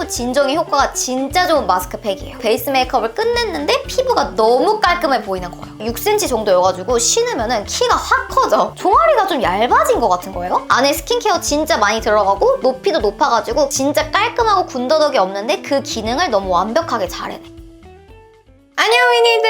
피부 진정의 효과가 진짜 좋은 마스크팩이에요. 베이스 메이크업을 끝냈는데 피부가 너무 깔끔해 보이는 거예요. 6cm 정도여가지고 신으면은 키가 확 커져. 종아리가 좀 얇아진 것 같은 거예요. 안에 스킨케어 진짜 많이 들어가고 높이도 높아가지고 진짜 깔끔하고 군더더기 없는데 그 기능을 너무 완벽하게 잘 해내. 안녕 위니드!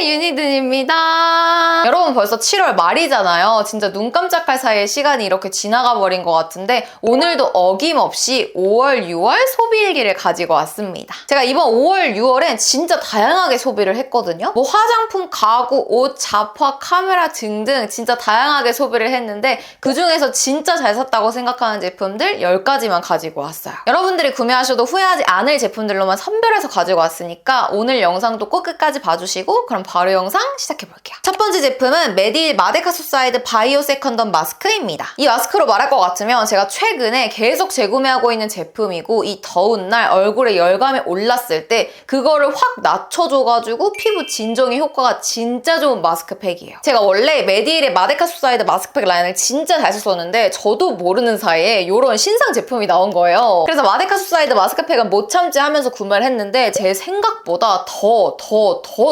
유니든입니다. 여러분 벌써 7월 말이잖아요. 진짜 눈 깜짝할 사이에 시간이 이렇게 지나가 버린 것 같은데 오늘도 어김없이 5월, 6월 소비일기를 가지고 왔습니다. 제가 이번 5월, 6월엔 진짜 다양하게 소비를 했거든요. 뭐 화장품, 가구, 옷, 잡화, 카메라 등등 진짜 다양하게 소비를 했는데 그중에서 진짜 잘 샀다고 생각하는 제품들 10가지만 가지고 왔어요. 여러분들이 구매하셔도 후회하지 않을 제품들로만 선별해서 가지고 왔으니까 오늘 영상도 꼭 끝까지 봐주시고 그럼 바로 영상 시작해볼게요. 첫 번째 제품은 메디힐 마데카소사이드 바이오 세컨덤 마스크입니다. 이 마스크로 말할 것 같으면 제가 최근에 계속 재구매하고 있는 제품이고 이 더운 날 얼굴에 열감이 올랐을 때 그거를 확 낮춰줘가지고 피부 진정의 효과가 진짜 좋은 마스크팩이에요. 제가 원래 메디힐의 마데카소사이드 마스크팩 라인을 진짜 잘 썼었는데 저도 모르는 사이에 이런 신상 제품이 나온 거예요. 그래서 마데카소사이드 마스크팩은 못 참지 하면서 구매를 했는데 제 생각보다 더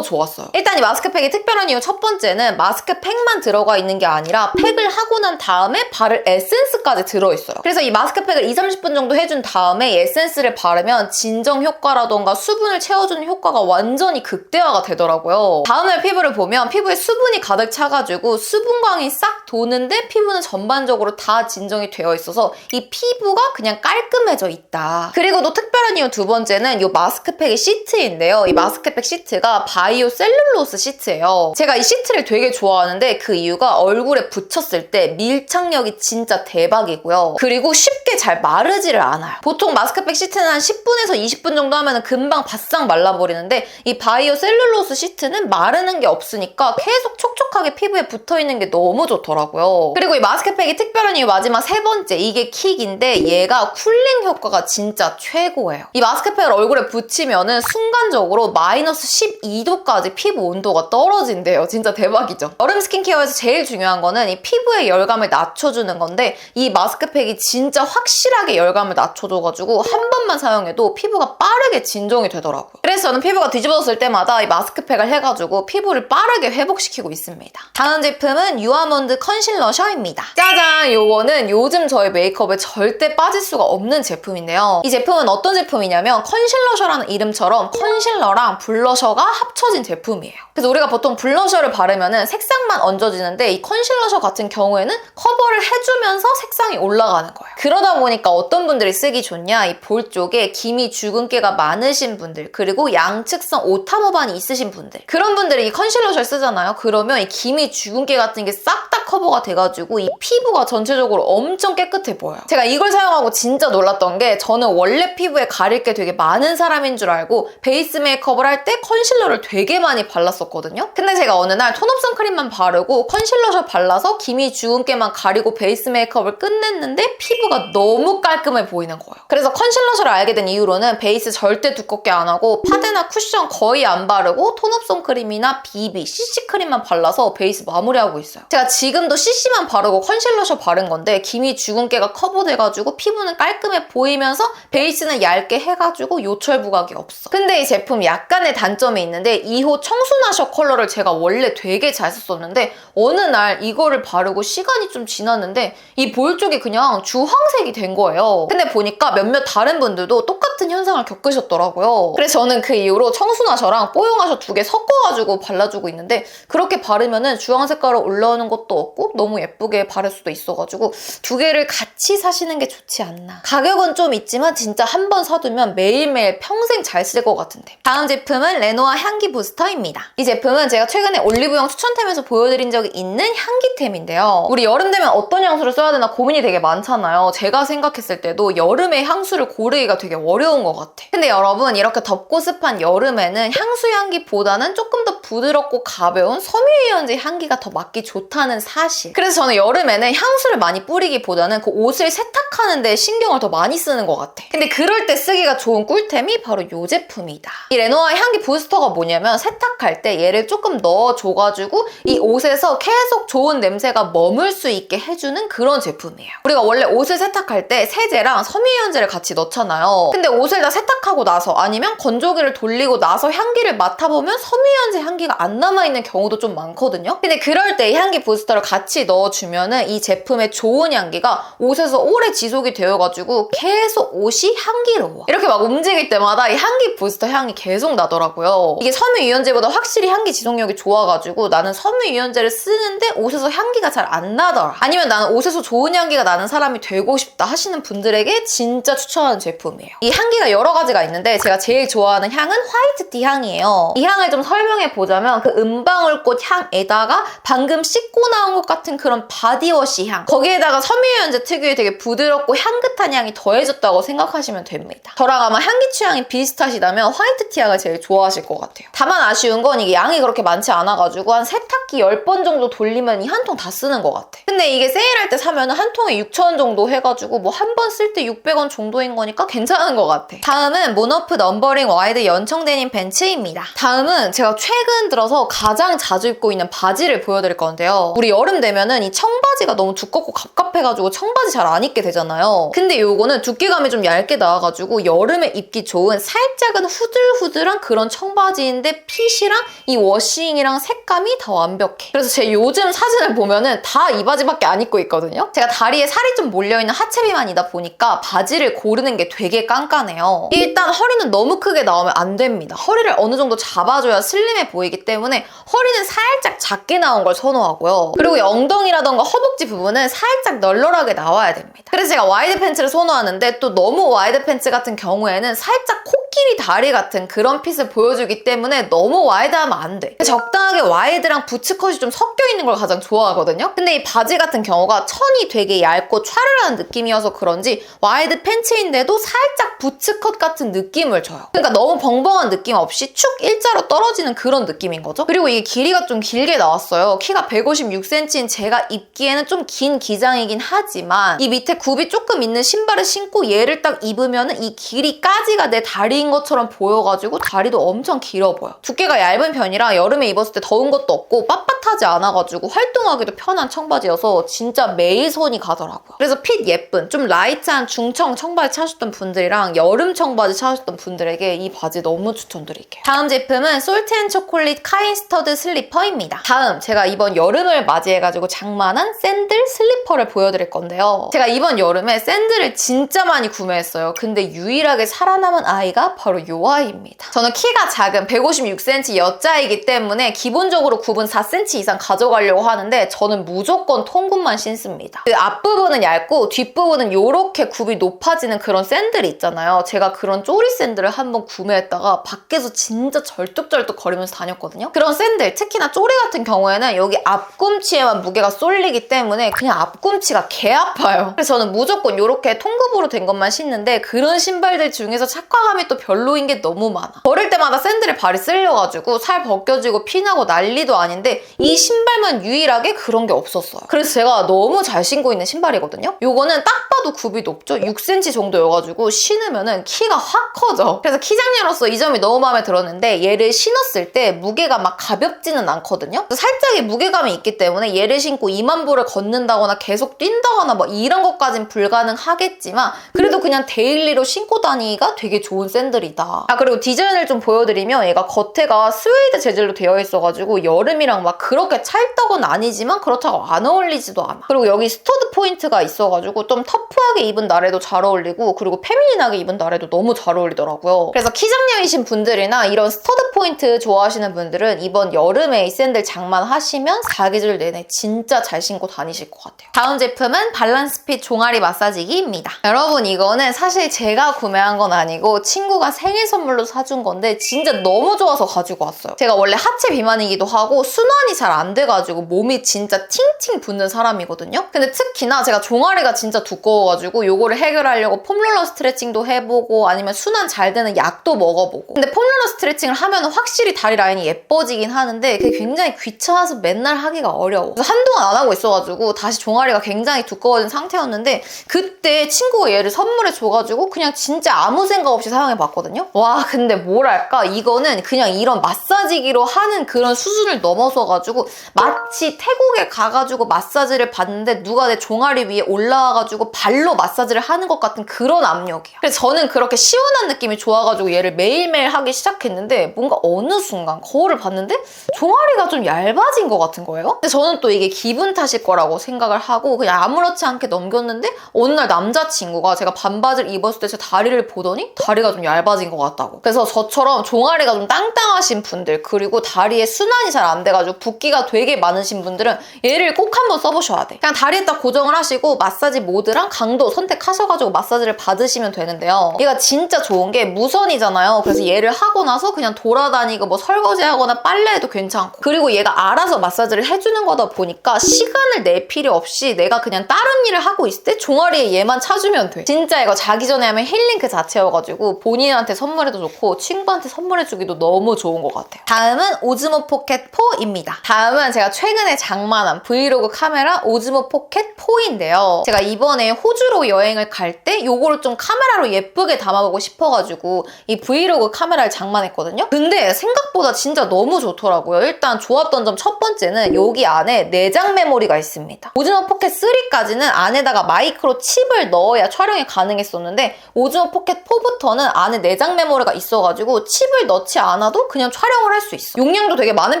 좋았어요. 일단 이 마스크팩이 특별한 이유 첫 번째는 마스크팩만 들어가 있는 게 아니라 팩을 하고 난 다음에 바를 에센스까지 들어있어요. 그래서 이 마스크팩을 20-30분 정도 해준 다음에 이 에센스를 바르면 진정 효과라던가 수분을 채워주는 효과가 완전히 극대화가 되더라고요. 다음날 피부를 보면 피부에 수분이 가득 차가지고 수분광이 싹 도는데 피부는 전반적으로 다 진정이 되어 있어서 이 피부가 그냥 깔끔해져 있다. 그리고 또 특별한 이유 두 번째는 이 마스크팩의 시트인데요. 이 마스크팩 시트가 바이오 셀룰로스 시트예요. 제가 이 시트를 되게 좋아하는데 그 이유가 얼굴에 붙였을 때 밀착력이 진짜 대박이고요. 그리고 쉽게 잘 마르지를 않아요. 보통 마스크팩 시트는 한 10분에서 20분 정도 하면 금방 바싹 말라버리는데 이 바이오 셀룰로스 시트는 마르는 게 없으니까 계속 촉촉하게 피부에 붙어있는 게 너무 좋더라고요. 그리고 이 마스크팩이 특별한 이유 마지막 세 번째, 이게 킥인데 얘가 쿨링 효과가 진짜 최고예요. 이 마스크팩을 얼굴에 붙이면은 순간적으로 마이너스 12도까지 피부 온도가 떨어진대요. 진짜 대박이죠. 여름 스킨케어에서 제일 중요한 거는 이 피부의 열감을 낮춰주는 건데 이 마스크팩이 진짜 확실하게 열감을 낮춰줘가지고 한 번만 사용해도 피부가 빠르게 진정이 되더라고요. 그래서 저는 피부가 뒤집어졌을 때마다 이 마스크팩을 해가지고 피부를 빠르게 회복시키고 있습니다. 다음 제품은 유아몬드 컨실러 셔입니다. 짜잔! 요거는 요즘 저의 메이크업에 절대 빠질 수가 없는 제품인데요. 이 제품은 어떤 제품이냐면 컨실러 셔라는 이름처럼 컨실러랑 블러셔가 합쳐진 제품이에요. 그래서 우리가 보통 블러셔를 바르면은 색상만 얹어지는데 이 컨실러 같은 경우에는 커버를 해주면서 색상이 올라가는 거예요. 그러다 보니까 어떤 분들이 쓰기 좋냐, 이 볼 쪽에 기미 주근깨가 많으신 분들 그리고 양측성 오타 모반이 있으신 분들 그런 분들이 이 컨실러를 쓰잖아요. 그러면 이 기미 주근깨 같은 게 싹 다 커버가 돼가지고 이 피부가 전체적으로 엄청 깨끗해 보여요. 제가 이걸 사용하고 진짜 놀랐던 게 저는 원래 피부에 가릴 게 되게 많은 사람인 줄 알고 베이스 메이크업을 할 때 컨실러를 되게 많이 발랐었거든요. 근데 제가 어느 날 톤업 선크림만 바르고 컨실러 발라서 기미 주근깨만 가리고 베이스 메이크업을 끝냈는데 피부가 너무 깔끔해 보이는 거예요. 그래서 컨실러를 알게 된 이후로는 베이스 절대 두껍게 안 하고 파데나 쿠션 거의 안 바르고 톤업 선크림이나 BB, CC크림만 발라서 베이스 마무리하고 있어요. 제가 지금도 CC만 바르고 컨실러 바른 건데 기미 주근깨가 커버돼가지고 피부는 깔끔해 보이면서 베이스는 얇게 해가지고 요철 부각이 없어. 근데 이 제품 약간의 단점이 있는데 2호 청순하셔 컬러를 제가 원래 되게 잘 썼었는데 어느 날 이거를 바르고 시간이 좀 지났는데 이 볼 쪽이 그냥 주황색이 된 거예요. 근데 보니까 몇몇 다른 분들도 똑같은 현상을 겪으셨더라고요. 그래서 저는 그 이후로 청순하셔랑 뽀용하셔 두 개 섞어가지고 발라주고 있는데 그렇게 바르면은 주황색깔로 올라오는 것도 없고 너무 예쁘게 바를 수도 있어가지고 두 개를 같이 사시는 게 좋지 않나. 가격은 좀 있지만 진짜 한 번 사두면 매일매일 평생 잘 쓸 것 같은데. 다음 제품은 레노아 향기 부스터입니다. 이 제품은 제가 최근에 올리브영 추천템에서 보여드린 적이 있는 향기템인데요. 우리 여름 되면 어떤 향수를 써야 되나 고민이 되게 많잖아요. 제가 생각했을 때도 여름에 향수를 고르기가 되게 어려운 것 같아. 근데 여러분 이렇게 덥고 습한 여름에는 향수 향기보다는 조금 더 부드럽고 가벼운 섬유유연제 향기가 더 맞기 좋다는 사실. 그래서 저는 여름에는 향수를 많이 뿌리기보다는 그 옷을 세탁하는 데 신경을 더 많이 쓰는 것 같아. 근데 그럴 때 쓰기가 좋은 꿀템이 바로 이 제품이다. 이 레노아의 향기 부스터가 뭐냐면 세탁할 때 얘를 조금 넣어줘가지고 이 옷에서 계속 좋은 냄새가 머물 수 있게 해주는 그런 제품이에요. 우리가 원래 옷을 세탁할 때 세제랑 섬유유연제를 같이 넣잖아요. 근데 옷을 다 세탁하고 나서 아니면 건조기를 돌리고 나서 향기를 맡아보면 섬유유연제 향기가 안 남아있는 경우도 좀 많거든요. 근데 그럴 때 이 향기 부스터를 같이 넣어주면은 이 제품의 좋은 향기가 옷에서 오래 지속이 되어가지고 계속 옷이 향기로워. 이렇게 막 움직일 때마다 이 향기 부스터 향이 계속 나더라고요. 이게 섬유유연제보다 확실히 향기 지속력이 좋아가지고 나는 섬유유연제를 쓰는데 옷에서 향기가 잘 안 나더라. 아니면 나는 옷에서 좋은 향기가 나는 사람이 되고 싶다 하시는 분들에게 진짜 추천하는 제품이에요. 이 향기가 여러 가지가 있는데 제가 제일 좋아하는 향은 화이트티 향이에요. 이 향을 좀 설명해 보자면 그 은방울꽃 향에다가 방금 씻고 나온 것 같은 그런 바디워시 향, 거기에다가 섬유유연제 특유의 되게 부드럽고 향긋한 향이 더해졌다고 생각하시면 됩니다. 저랑 아마 향기 취향이 비슷하시다면 화이트티 향을 제일 좋아하실 것 같아요. 다만 아쉬운 건 이게 양이 그렇게 많지 않아가지고 한 세탁기 10번 정도 돌리면 이 한 통 다 쓰는 것 같아. 근데 이게 세일할 때 사면 한 통에 6,000원 정도 해가지고 뭐 한 번 쓸 때 600원 정도인 거니까 괜찮은 것 같아. 다음은 모너프 넘버링 와이드 연청 데님 벤츠입니다. 다음은 제가 최근 들어서 가장 자주 입고 있는 바지를 보여드릴 건데요. 우리 여름 되면은 이 청바지가 너무 두껍고 갑갑해가지고 청바지 잘 안 입게 되잖아요. 근데 요거는 두께감이 좀 얇게 나와가지고 여름에 입기 좋은 살짝은 후들후들한 그런 청바지인데 핏이랑 이 워싱이랑 색감이 다 완벽해. 그래서 제 요즘 사진을 보면은 다 이 바지밖에 안 입고 있거든요. 제가 다리에 살이 좀 몰려있는 하체 비만이다 보니까 바지를 고르는 게 되게 깐깐해요. 일단 허리는 너무 크게 나오면 안 됩니다. 허리를 어느 정도 잡아줘야 슬림해 보이기 때문에 허리는 살짝 작게 나온 걸 선호하고요. 그리고 이 엉덩이라던가 허벅지 부분은 살짝 널널하게 나와야 됩니다. 그래서 제가 와이드 팬츠를 선호하는데 또 너무 와이드 팬츠 같은 경우에는 살짝 코끼리 다리 같은 그런 핏을 보여주기 때문에 너무 와이드하면 안 돼. 적당하게 와이드랑 부츠컷이 좀 섞여 있는 걸 가장 좋아하거든요. 근데 이 바지 같은 경우가 천이 되게 얇고 촤르르한 느낌이어서 그런지 와이드 팬츠인데도 살짝 부츠컷 같은 느낌을 줘요. 그러니까 너무 벙벙한 느낌 없이 축 일자로 떨어지는 그런 느낌인 거죠. 그리고 이게 길이가 좀 길게 나왔어요. 키가 156cm인 제가 입기에는 좀 긴 기장이긴 하지만 이 밑에 굽이 조금 있는 신발을 신고 얘를 딱 입으면 이 길이까지가 내 다리인 것처럼 보여가지고 다리도 엄청 길어 보여. 두께가 얇은 편이라 여름에 입었을 때 더운 것도 없고 빳빳하지 않아가지고 활동하기도 편한 청바지여서 진짜 매일 손이 가더라고요. 그래서 핏 예쁜 좀 라이트한 중청 청바지 찾으셨던 분들이랑 여름 청바지 찾으셨던 분들에게 이 바지 너무 추천드릴게요. 다음 제품은 솔트앤초콜릿 카인스터드 슬리퍼입니다. 다음 제가 이번 여름을 맞이해가지고 장만한 샌들 슬리퍼를 보여드릴 건데요. 제가 이번 여름에 샌들을 진짜 많이 구매했어요. 근데 유일하게 살아남은 아이가 바로 이 아이입니다. 저는 키가 작은 156cm 여자이기 때문에 기본적으로 굽은 4cm 이상 가져가려고 하는데 저는 무조건 통굽만 신습니다. 그 앞부분은 얇고 뒷부분은 이렇게 굽이 높아지는 그런 샌들이 있잖아요. 제가 그런 쪼리 샌들을 한번 구매했다가 밖에서 진짜 절뚝절뚝 거리면서 다녔거든요. 그런 샌들, 특히나 쪼리 같은 경우에는 여기 앞꿈치에만 무게가 쏠리기 때문에 그냥 앞꿈치가 개 아파요. 그래서 저는 무조건 이렇게 통굽으로 된 것만 신는데 그런 신발들 중에서 착화감이 또 별로인 게 너무 많아. 걸을 때마다 샌들에 발이 쓸려가지고 살 벗겨지고 피나고 난리도 아닌데 이 신발만 유일하게 그런 게 없었어요. 그래서 제가 너무 잘 신고 있는 신발이거든요. 요거는 딱 봐도 굽이 높죠? 6cm 정도여가지고 신으면은 키가 확 커져. 그래서 키장녀로서 이 점이 너무 마음에 들었는데 얘를 신었을 때 무게가 막 가볍지는 않거든요. 살짝의 무게감이 있기 때문에 얘를 신고 2만 보를 걷는다거나 계속 뛴다거나 뭐 이런 것까진 불가능하겠지만 그래도 그냥 데일리로 신고 다니기가 되게 좋은 샌들이다. 아 그리고 디자인을 좀 보여드리면 얘가 겉에가 스웨이드 재질로 되어 있어가지고 여름이랑 막 그렇게 찰떡은 아니지만 그렇다고 안 어울리지도 않아. 그리고 여기 스터드 포인트가 있어가지고 좀 터프하게 입은 날에도 잘 어울리고 그리고 페미닌하게 입은 날에도 너무 잘 어울리더라고요. 그래서 키장녀이신 분들이나 이런 스터드 포인트 좋아하시는 분들은 이번 여름에 이 샌들 장만하시면 사계절 내내 진짜 잘 신고 다니실 것 같아요. 다음 제품은 밸런스핏 종아리 마사지기입니다. 여러분 이거는 사실 제가 구매한 건 아니고 친구가 생일 선물로 사준 건데 진짜 너무 좋아서 가지고 왔어요. 제가 원래 하체 비만이기도 하고 순환이 잘 안 돼가지고 몸이 진짜 팅팅 붓는 사람이거든요. 근데 특히나 제가 종아리가 진짜 두꺼워가지고 요거를 해결하려고 폼롤러 스트레칭도 해보고 아니면 순환 잘 되는 약도 먹어보고 근데 폼롤러 스트레칭을 하면 확실히 다리 라인이 예뻐지긴 하는데 그게 굉장히 귀찮아서 맨날 하기가 어려워. 그래서 한동안 안 하고 있어가지고 다시 종아리가 굉장히 두꺼워진 상태였는데 그때 친구가 얘를 선물해 줘가지고 그냥 그냥 진짜 아무 생각 없이 사용해봤거든요. 와, 근데 뭐랄까, 이거는 그냥 이런 마사지기로 하는 그런 수준을 넘어서가지고 마치 태국에 가가지고 마사지를 받는데 누가 내 종아리 위에 올라와가지고 발로 마사지를 하는 것 같은 그런 압력이야. 그래서 저는 그렇게 시원한 느낌이 좋아가지고 얘를 매일매일 하기 시작했는데 뭔가 어느 순간 거울을 봤는데 종아리가 좀 얇아진 것 같은 거예요. 근데 저는 또 이게 기분 탓일 거라고 생각을 하고 그냥 아무렇지 않게 넘겼는데 어느 날 남자친구가 제가 반바지를 입었을 때 제 다리를 보더니 다리가 좀 얇아진 것 같다고. 그래서 저처럼 종아리가 좀 땅땅하신 분들 그리고 다리에 순환이 잘 안 돼가지고 붓기가 되게 많으신 분들은 얘를 꼭 한번 써보셔야 돼. 그냥 다리에 딱 고정을 하시고 마사지 모드랑 강도 선택하셔가지고 마사지를 받으시면 되는데요. 얘가 진짜 좋은 게 무선이잖아요. 그래서 얘를 하고 나서 그냥 돌아다니고 뭐 설거지하거나 빨래해도 괜찮고 그리고 얘가 알아서 마사지를 해주는 거다 보니까 시간을 낼 필요 없이 내가 그냥 다른 일을 하고 있을 때 종아리에 얘만 차주면 돼. 진짜 이거 자기 전에 하면 힐링 그 자체여가지고 본인한테 선물해도 좋고 친구한테 선물해주기도 너무 좋은 것 같아요. 다음은 오즈모 포켓 4입니다. 다음은 제가 최근에 장만한 브이로그 카메라 오즈모 포켓 4인데요. 제가 이번에 호주로 여행을 갈 때 요거를 좀 카메라로 예쁘게 담아보고 싶어가지고 이 브이로그 카메라를 장만했거든요. 근데 생각보다 진짜 너무 좋더라고요. 일단 좋았던 점 첫 번째는 여기 안에 내장 메모리가 있습니다. 오즈모 포켓 3까지는 안에다가 마이크로 칩을 넣어야 촬영이 가능했었는데 오즈모 포켓 4부터는 안에 내장 메모리가 있어가지고 칩을 넣지 않아도 그냥 촬영을 할 수 있어. 용량도 되게 많은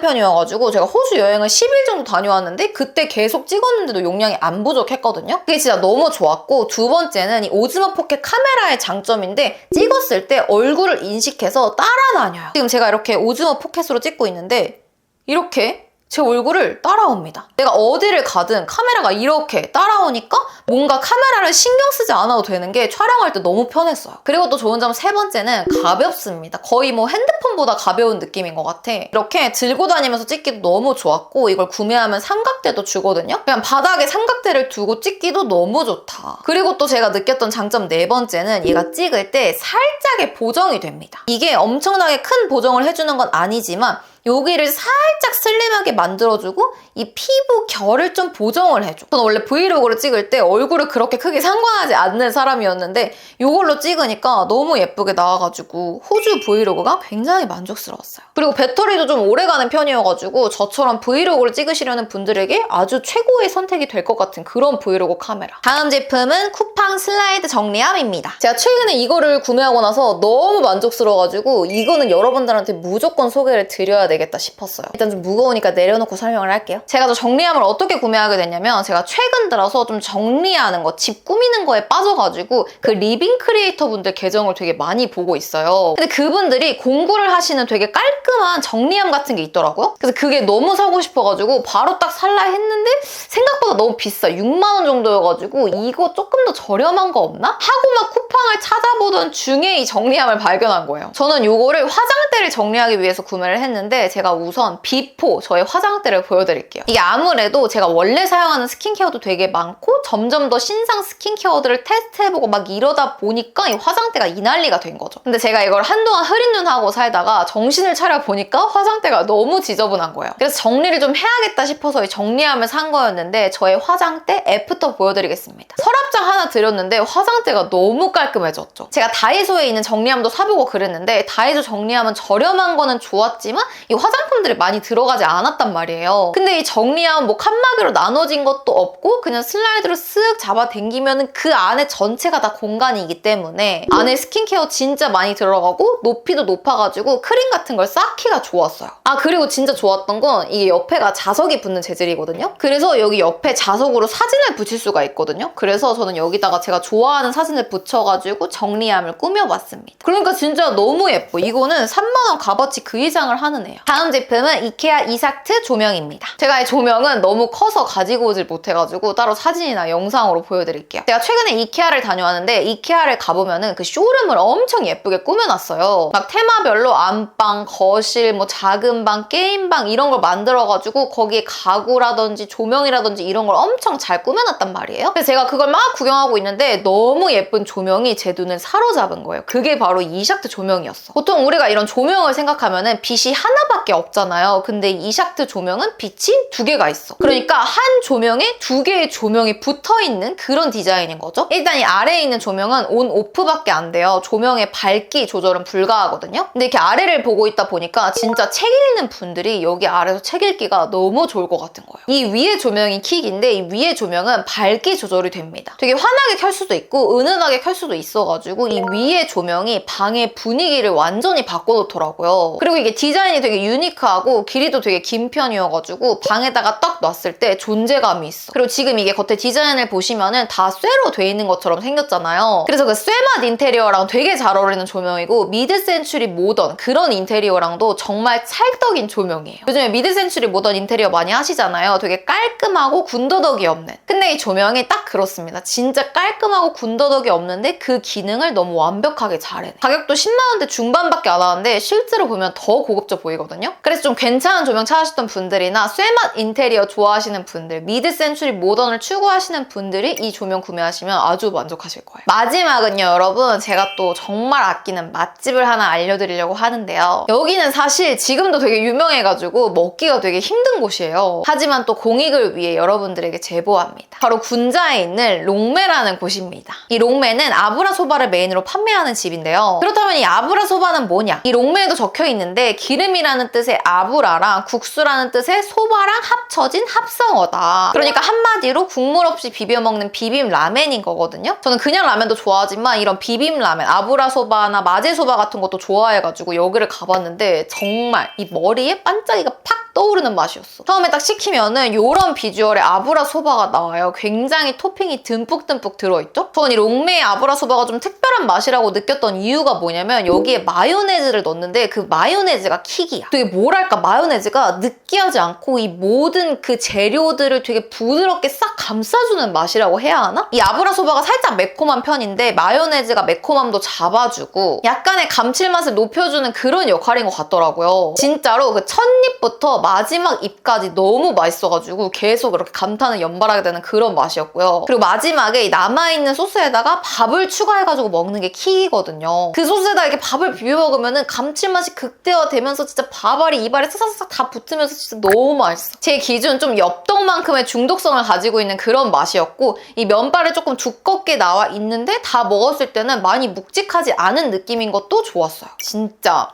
편이어가지고 제가 호주 여행을 10일 정도 다녀왔는데 그때 계속 찍었는데도 용량이 안 부족했거든요. 그게 진짜 너무 좋았고 두 번째는 이 오즈모 포켓 카메라의 장점인데 찍었을 때 얼굴을 인식해서 따라다녀요. 지금 제가 이렇게 오즈모 포켓으로 찍고 있는데 이렇게 제 얼굴을 따라옵니다. 내가 어디를 가든 카메라가 이렇게 따라오니까 뭔가 카메라를 신경 쓰지 않아도 되는 게 촬영할 때 너무 편했어요. 그리고 또 좋은 점 세 번째는 가볍습니다. 거의 뭐 핸드폰보다 가벼운 느낌인 것 같아. 이렇게 들고 다니면서 찍기도 너무 좋았고 이걸 구매하면 삼각대도 주거든요. 그냥 바닥에 삼각대를 두고 찍기도 너무 좋다. 그리고 또 제가 느꼈던 장점 네 번째는 얘가 찍을 때 살짝의 보정이 됩니다. 이게 엄청나게 큰 보정을 해주는 건 아니지만 여기를 살짝 슬림하게 만들어주고 이 피부 결을 좀 보정을 해줘. 저는 원래 브이로그를 찍을 때 얼굴을 그렇게 크게 상관하지 않는 사람이었는데 이걸로 찍으니까 너무 예쁘게 나와가지고 호주 브이로그가 굉장히 만족스러웠어요. 그리고 배터리도 좀 오래가는 편이어가지고 저처럼 브이로그를 찍으시려는 분들에게 아주 최고의 선택이 될 것 같은 그런 브이로그 카메라. 다음 제품은 쿠팡 슬라이드 정리함입니다. 제가 최근에 이거를 구매하고 나서 너무 만족스러워가지고 이거는 여러분들한테 무조건 소개를 드려야 되겠다 싶었어요. 일단 좀 무거우니까 내려놓고 설명을 할게요. 제가 저 정리함을 어떻게 구매하게 됐냐면 제가 최근 들어서 좀 정리하는 거, 집 꾸미는 거에 빠져가지고 그 리빙 크리에이터 분들 계정을 되게 많이 보고 있어요. 근데 그분들이 공구를 하시는 되게 깔끔한 정리함 같은 게 있더라고요. 그래서 그게 너무 사고 싶어가지고 바로 딱 살라 했는데 생각보다 너무 비싸. 6만 원 정도여가지고 이거 조금 더 저렴한 거 없나? 하고 막 쿠팡을 찾아보던 중에 이 정리함을 발견한 거예요. 저는 이거를 화장대를 정리하기 위해서 구매를 했는데 제가 우선 비포 저의 화장대를 보여드릴게요. 이게 아무래도 제가 원래 사용하는 스킨케어도 되게 많고 점점 더 신상 스킨케어들을 테스트해보고 막 이러다 보니까 이 화장대가 이 난리가 된 거죠. 근데 제가 이걸 한동안 흐린 눈 하고 살다가 정신을 차려보니까 화장대가 너무 지저분한 거예요. 그래서 정리를 좀 해야겠다 싶어서 이 정리함을 산 거였는데 저의 화장대 애프터 보여드리겠습니다. 서랍장 하나 드렸는데 화장대가 너무 깔끔해졌죠. 제가 다이소에 있는 정리함도 사보고 그랬는데 다이소 정리함은 저렴한 거는 좋았지만 이 화장품들이 많이 들어가지 않았단 말이에요. 근데 이 정리함 뭐 칸막이로 나눠진 것도 없고 그냥 슬라이드로 쓱 잡아당기면 그 안에 전체가 다 공간이기 때문에 안에 스킨케어 진짜 많이 들어가고 높이도 높아가지고 크림 같은 걸 쌓기가 좋았어요. 아 그리고 진짜 좋았던 건 이게 옆에가 자석이 붙는 재질이거든요. 그래서 여기 옆에 자석으로 사진을 붙일 수가 있거든요. 그래서 저는 여기다가 제가 좋아하는 사진을 붙여가지고 정리함을 꾸며봤습니다. 그러니까 진짜 너무 예뻐. 이거는 3만 원 값어치 그 이상을 하는 애야. 다음 제품은 이케아 이삭트 조명입니다. 제가 이 조명은 너무 커서 가지고 오질 못해가지고 따로 사진이나 영상으로 보여드릴게요. 제가 최근에 이케아를 다녀왔는데 이케아를 가보면은 그 쇼룸을 엄청 예쁘게 꾸며놨어요. 막 테마별로 안방, 거실, 뭐 작은 방, 게임방 이런 걸 만들어가지고 거기에 가구라든지 조명이라든지 이런 걸 엄청 잘 꾸며놨단 말이에요. 그래서 제가 그걸 막 구경하고 있는데 너무 예쁜 조명이 제 눈을 사로잡은 거예요. 그게 바로 이삭트 조명이었어. 보통 우리가 이런 조명을 생각하면은 빛이 하나 하나밖에 없잖아요. 근데 이 샥트 조명은 빛이 2개가 있어. 그러니까 한 조명에 2개의 조명이 붙어있는 그런 디자인인 거죠. 일단 이 아래에 있는 조명은 온, 오프밖에 안 돼요. 조명의 밝기 조절은 불가하거든요. 근데 이렇게 아래를 보고 있다 보니까 진짜 책 읽는 분들이 여기 아래서 책 읽기가 너무 좋을 것 같은 거예요. 이 위에 조명이 킥인데 이 위에 조명은 밝기 조절이 됩니다. 되게 환하게 켤 수도 있고 은은하게 켤 수도 있어가지고 이 위에 조명이 방의 분위기를 완전히 바꿔놓더라고요. 그리고 이게 디자인이 되게 유니크하고 길이도 되게 긴 편이어가지고 방에다가 딱 놨을 때 존재감이 있어. 그리고 지금 이게 겉에 디자인을 보시면은 다 쇠로 돼 있는 것처럼 생겼잖아요. 그래서 그 쇠맛 인테리어랑 되게 잘 어울리는 조명이고 미드 센추리 모던 그런 인테리어랑도 정말 찰떡인 조명이에요. 요즘에 미드 센추리 모던 인테리어 많이 하시잖아요. 되게 깔끔하고 군더더기 없는. 근데 이 조명이 딱 그렇습니다. 진짜 깔끔하고 군더더기 없는데 그 기능을 너무 완벽하게 잘해내. 가격도 10만 원대 중반밖에 안 하는데 실제로 보면 더 고급져 보이거든요. 그래서 좀 괜찮은 조명 찾으셨던 분들이나 쇠맛 인테리어 좋아하시는 분들, 미드 센추리 모던을 추구하시는 분들이 이 조명 구매하시면 아주 만족하실 거예요. 마지막은요, 여러분. 제가 또 정말 아끼는 맛집을 하나 알려드리려고 하는데요. 여기는 사실 지금도 되게 유명해가지고 먹기가 되게 힘든 곳이에요. 하지만 또 공익을 위해 여러분들에게 제보합니다. 바로 군자에 있는 롱매라는 곳입니다. 이 롱매는 아브라소바를 메인으로 판매하는 집인데요. 그렇다면 이 아브라소바는 뭐냐? 이 롱매에도 적혀 있는데 기름이라는 뜻의 아브라랑 국수라는 뜻의 소바랑 합쳐진 합성어다. 그러니까 한마디로 국물 없이 비벼 먹는 비빔 라멘인 거거든요. 저는 그냥 라면도 좋아하지만 이런 비빔 라멘, 아브라소바나 마제소바 같은 것도 좋아해가지고 여기를 가봤는데 정말 이 머리에 반짝이가 팍 떠오르는 맛이었어. 처음에 딱 시키면은 이런 비주얼의 아브라소바가 나와요. 굉장히 토핑이 듬뿍듬뿍 들어있죠? 저는 이 롱메의 아브라소바가 좀 특별한 맛이라고 느꼈던 이유가 뭐냐면 여기에 마요네즈를 넣었는데 그 마요네즈가 킥이야. 되게 뭐랄까 마요네즈가 느끼하지 않고 이 모든 그 재료들을 되게 부드럽게 싹 감싸주는 맛이라고 해야 하나? 이 아브라소바가 살짝 매콤한 편인데 마요네즈가 매콤함도 잡아주고 약간의 감칠맛을 높여주는 그런 역할인 것 같더라고요. 진짜로 그 첫 입부터 마지막 입까지 너무 맛있어가지고 계속 이렇게 감탄을 연발하게 되는 그런 맛이었고요. 그리고 마지막에 이 남아있는 소스에다가 밥을 추가해가지고 먹는 게 킥이거든요. 그 소스에다가 이렇게 밥을 비벼 먹으면은 감칠맛이 극대화되면서 진짜 밥알이 입안에 사사삭 다 붙으면서 진짜 너무 맛있어. 제 기준 좀 엽떡만큼의 중독성을 가지고 있는 그런 맛이었고 이 면발이 조금 두껍게 나와 있는데 다 먹었을 때는 많이 묵직하지 않은 느낌인 것도 좋았어요. 진짜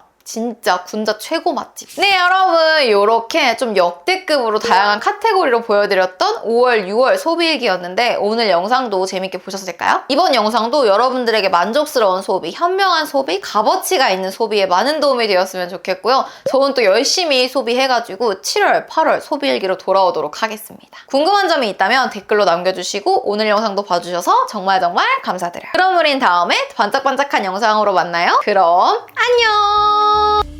군자 최고 맛집. 네, 여러분 이렇게 좀 역대급으로 다양한 카테고리로 보여드렸던 5월, 6월 소비일기였는데 오늘 영상도 재밌게 보셨을까요? 이번 영상도 여러분들에게 만족스러운 소비, 현명한 소비, 값어치가 있는 소비에 많은 도움이 되었으면 좋겠고요. 저는 또 열심히 소비해가지고 7월, 8월 소비일기로 돌아오도록 하겠습니다. 궁금한 점이 있다면 댓글로 남겨주시고 오늘 영상도 봐주셔서 정말 감사드려요. 그럼 우린 다음에 반짝반짝한 영상으로 만나요. 그럼 안녕!